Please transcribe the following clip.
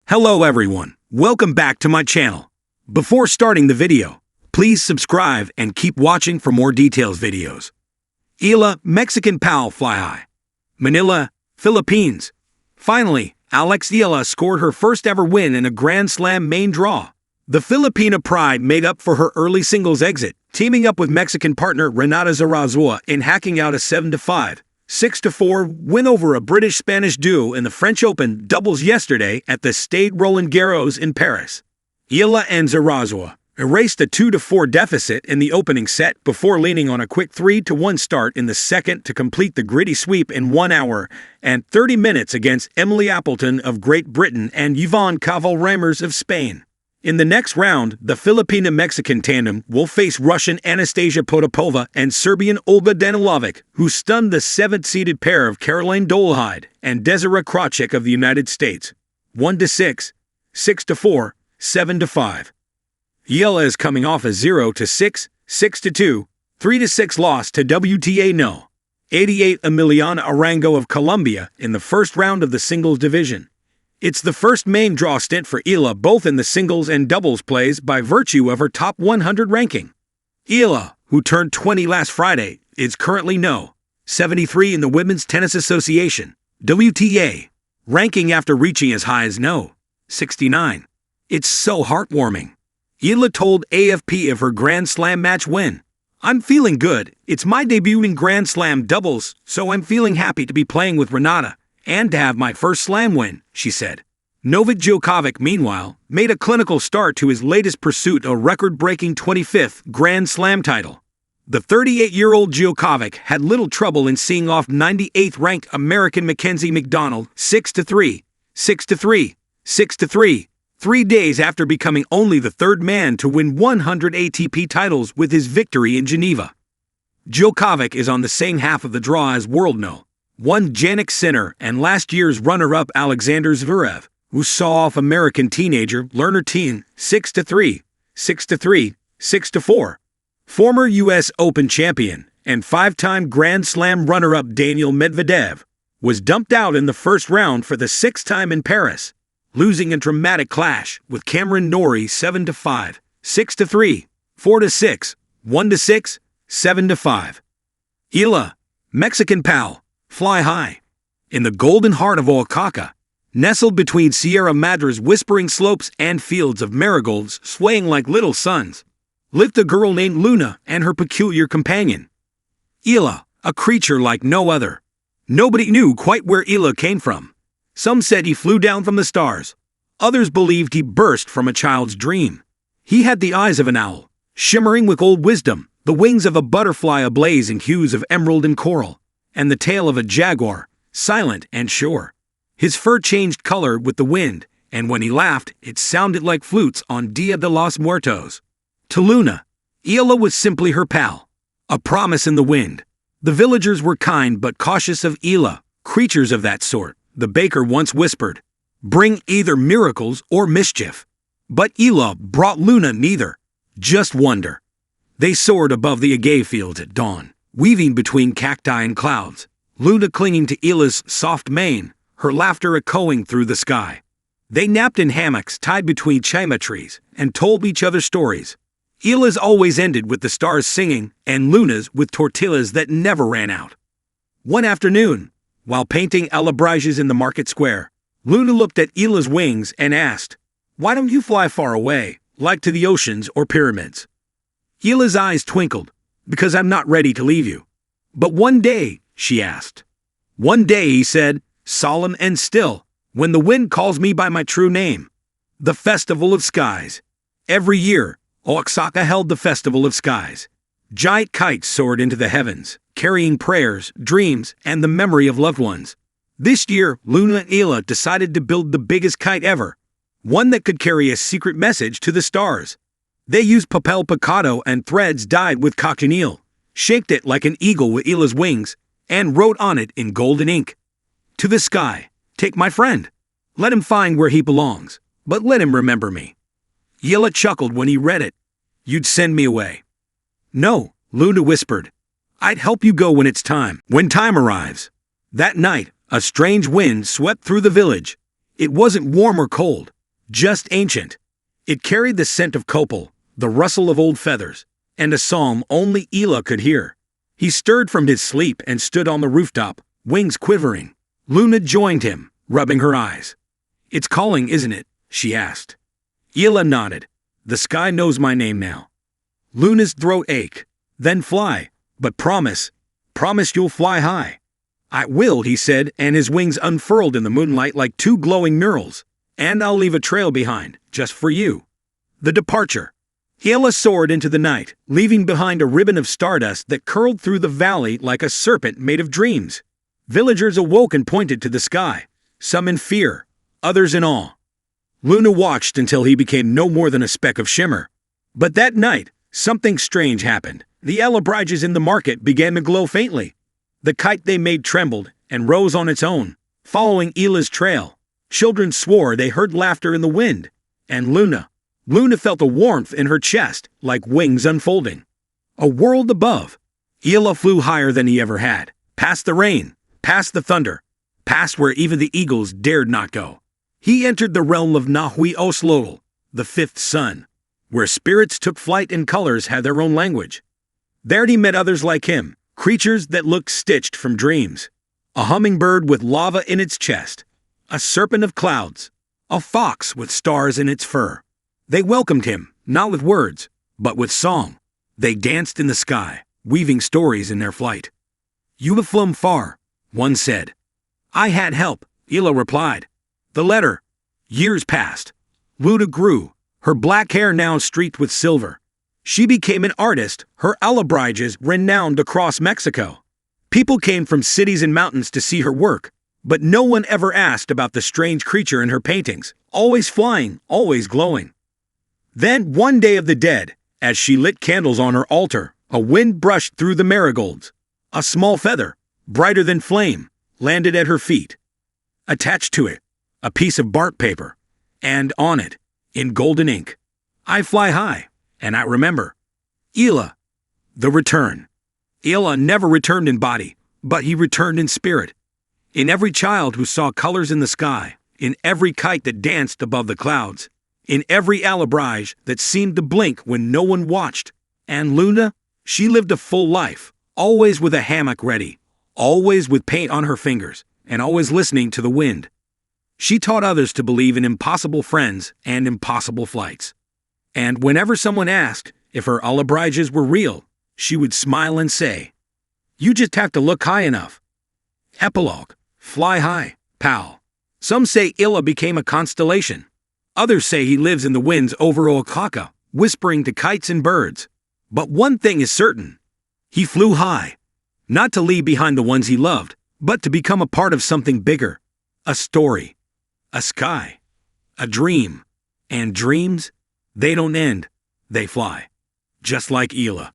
Hello everyone, welcome back to my channel. Before starting the video, please subscribe and keep watching for more details videos. Eala, Mexican pal fly high. Manila, Philippines. Finally, Eala scored her first ever win in a Grand Slam main draw. The Filipina pride made up for her early singles exit, teaming up with Mexican partner Renata Zarazua in hacking out a 7-5, 6-4 win over a British-Spanish duo in the French Open doubles yesterday at the Stade Roland Garros in Paris. Eala and Zarazua erased a 2-4 deficit in the opening set before leaning on a quick 3-1 start in the second to complete the gritty sweep in 1 hour and 30 minutes against Emily Appleton of Great Britain and Yvonne Caval-Reimers of Spain. In the next round, the Filipina-Mexican tandem will face Russian Anastasia Potapova and Serbian Olga Danilovic, who stunned the 7th-seeded pair of Caroline Dolehide and Desiree Krawczyk of the United States. 1-6, 6-4, 7-5. Eala is coming off a 0-6, 6-2, 3-6 loss to WTA No. 88 Emiliana Arango of Colombia in the first round of the singles division. It's the first main draw stint for Eala both in the singles and doubles plays by virtue of her top 100 ranking. Eala, who turned 20 last Friday, is currently No. 73 in the Women's Tennis Association, WTA, ranking after reaching as high as No. 69. It's so heartwarming. Eala told AFP of her Grand Slam match win. "I'm feeling good. It's my debut in Grand Slam doubles, so I'm feeling happy to be playing with Renata and to have my first slam win," she said. Novak Djokovic, meanwhile, made a clinical start to his latest pursuit, a record-breaking 25th Grand Slam title. The 38-year-old Djokovic had little trouble in seeing off 98th-ranked American Mackenzie McDonald 6-3, 6-3, 6-3, 3 days after becoming only the third man to win 100 ATP titles with his victory in Geneva. Djokovic is on the same half of the draw as world No. 1 Jannik Sinner and last year's runner-up Alexander Zverev, who saw off American teenager Lerner Teen 6-3, 6-3, 6-4. Former U.S. Open champion and 5-time Grand Slam runner-up Daniil Medvedev was dumped out in the first round for the 6th time in Paris, losing a dramatic clash with Cameron Norrie 7-5, 6-3, 4-6, 1-6, 7-5. Eala, Mexican pal, fly high. In the golden heart of Oaxaca, nestled between Sierra Madra's whispering slopes and fields of marigolds swaying like little suns, lived a girl named Luna and her peculiar companion. Eala, a creature like no other. Nobody knew quite where Eala came from. Some said he flew down from the stars. Others believed he burst from a child's dream. He had the eyes of an owl, shimmering with old wisdom, the wings of a butterfly ablaze in hues of emerald and coral, and the tail of a jaguar, silent and sure. His fur changed color with the wind, and when he laughed, it sounded like flutes on Dia de los Muertos. To Luna, Eala was simply her pal, a promise in the wind. The villagers were kind but cautious of Eala, creatures of that sort, the baker once whispered, bring either miracles or mischief. But Eala brought Luna neither, just wonder. They soared above the agave fields at dawn, weaving between cacti and clouds, Luna clinging to Eala's soft mane, her laughter echoing through the sky. They napped in hammocks tied between chaima trees and told each other stories. Eala's always ended with the stars singing and Luna's with tortillas that never ran out. One afternoon, while painting alabrages in the market square, Luna looked at Eala's wings and asked, "Why don't you fly far away, like to the oceans or pyramids?" Eala's eyes twinkled, "Because I'm not ready to leave you." "But one day," she asked. "One day," he said, solemn and still, "when the wind calls me by my true name. The Festival of Skies." Every year, Oaxaca held the Festival of Skies. Giant kites soared into the heavens, carrying prayers, dreams, and the memory of loved ones. This year, Luna and Eala decided to build the biggest kite ever, one that could carry a secret message to the stars. They used papel picado and threads dyed with cochineal, shaped it like an eagle with Eala's wings, and wrote on it in golden ink, "To the sky, take my friend. Let him find where he belongs, but let him remember me." Eala chuckled when he read it. "You'd send me away." "No," Luna whispered. "I'd help you go when it's time, when time arrives." That night, a strange wind swept through the village. It wasn't warm or cold, just ancient. It carried the scent of copal, the rustle of old feathers, and a psalm only Eala could hear. He stirred from his sleep and stood on the rooftop, wings quivering. Luna joined him, rubbing her eyes. "It's calling, isn't it?" she asked. Eala nodded. "The sky knows my name now." Luna's throat ached. "Then fly, but promise you'll fly high." "I will," he said, and his wings unfurled in the moonlight like two glowing murals. "And I'll leave a trail behind, just for you." The departure. Eala soared into the night, leaving behind a ribbon of stardust that curled through the valley like a serpent made of dreams. Villagers awoke and pointed to the sky, some in fear, others in awe. Luna watched until he became no more than a speck of shimmer. But that night, something strange happened. The alabriges in the market began to glow faintly. The kite they made trembled and rose on its own, following Eala's trail. Children swore they heard laughter in the wind. And Luna felt a warmth in her chest, like wings unfolding. A world above. Eala flew higher than he ever had, past the rain, past the thunder, past where even the eagles dared not go. He entered the realm of Nahui Oslotl, the fifth sun, where spirits took flight and colors had their own language. There he met others like him, creatures that looked stitched from dreams. A hummingbird with lava in its chest, a serpent of clouds, a fox with stars in its fur. They welcomed him, not with words, but with song. They danced in the sky, weaving stories in their flight. "You have flown far," one said. "I had help," Eala replied. The letter. Years passed. Luna grew, her black hair now streaked with silver. She became an artist, her alabriges renowned across Mexico. People came from cities and mountains to see her work, but no one ever asked about the strange creature in her paintings, always flying, always glowing. Then, one day of the dead, as she lit candles on her altar, a wind brushed through the marigolds. A small feather, brighter than flame, landed at her feet. Attached to it, a piece of bark paper, and on it, in golden ink, "I fly high, and I remember." Eala. The return. Eala never returned in body, but he returned in spirit. In every child who saw colors in the sky, in every kite that danced above the clouds, in every alabrige that seemed to blink when no one watched. And Luna, she lived a full life, always with a hammock ready, always with paint on her fingers, and always listening to the wind. She taught others to believe in impossible friends and impossible flights. And whenever someone asked if her alabriges were real, she would smile and say, "You just have to look high enough." Epilogue. Fly high, pal. Some say Eala became a constellation. Others say he lives in the winds over Oaxaca, whispering to kites and birds. But one thing is certain. He flew high. Not to leave behind the ones he loved, but to become a part of something bigger. A story. A sky. A dream. And dreams, they don't end. They fly. Just like Eala.